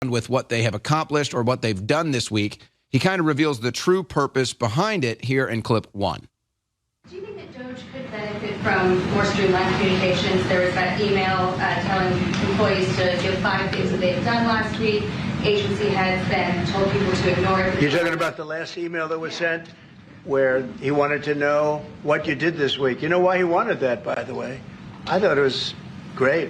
with what they have accomplished or what they've done this week. He kind of reveals the true purpose behind it here in clip 1. Do you think that DOGE could benefit from more streamlined communications? There was that email telling employees to give 5 things that they've done last week. Agency heads then told people to ignore it. You're talking about the last email that was sent where he wanted to know what you did this week. You know why he wanted that, by the way? I thought it was great.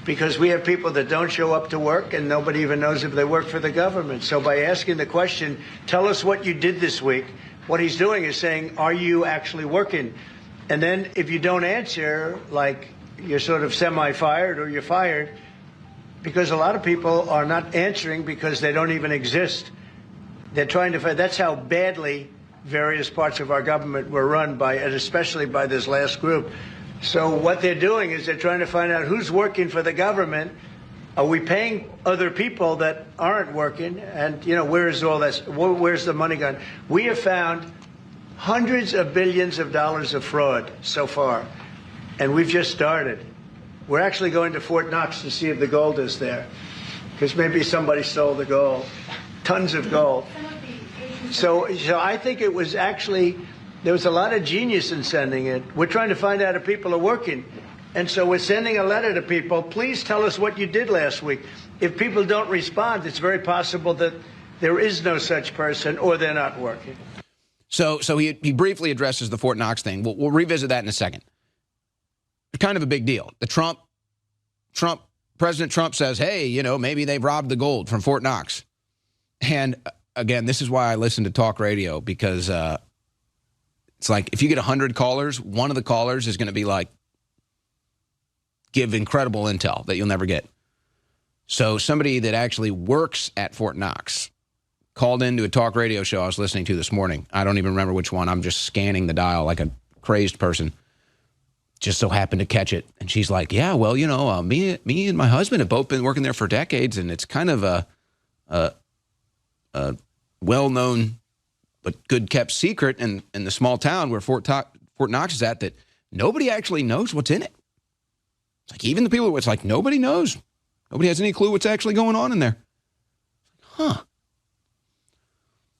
Because we have people that don't show up to work and nobody even knows if they work for the government. So by asking the question, tell us what you did this week, what he's doing is saying, are you actually working? And then if you don't answer, like you're sort of semi-fired or you're fired, because a lot of people are not answering because they don't even exist. They're trying to find, that's how badly various parts of our government were run by, and especially by this last group. So what they're doing is they're trying to find out who's working for the government. Are we paying other people that aren't working? And, you know, where is all this? Where's the money gone? We have found hundreds of billions of dollars of fraud so far, and we've just started. We're actually going to Fort Knox to see if the gold is there, because maybe somebody stole the gold, tons of gold. So I think it was actually, there was a lot of genius in sending it. We're trying to find out if people are working. And so we're sending a letter to people. Please tell us what you did last week. If people don't respond, it's very possible that there is no such person or they're not working. So he briefly addresses the Fort Knox thing. We'll revisit that in a second. It's kind of a big deal. President Trump says, hey, you know, maybe they've robbed the gold from Fort Knox. And again, this is why I listen to talk radio, because it's like if you get 100 callers, one of the callers is going to be like, give incredible intel that you'll never get. So somebody that actually works at Fort Knox called into a talk radio show I was listening to this morning. I don't even remember which one. I'm just scanning the dial like a crazed person. Just so happened to catch it. And she's like, yeah, well, you know, me and my husband have both been working there for decades, and it's kind of a well-known but good-kept secret in the small town where Fort Knox is at, that nobody actually knows what's in it. It's like even the people, it's like nobody knows. Nobody has any clue what's actually going on in there. Huh.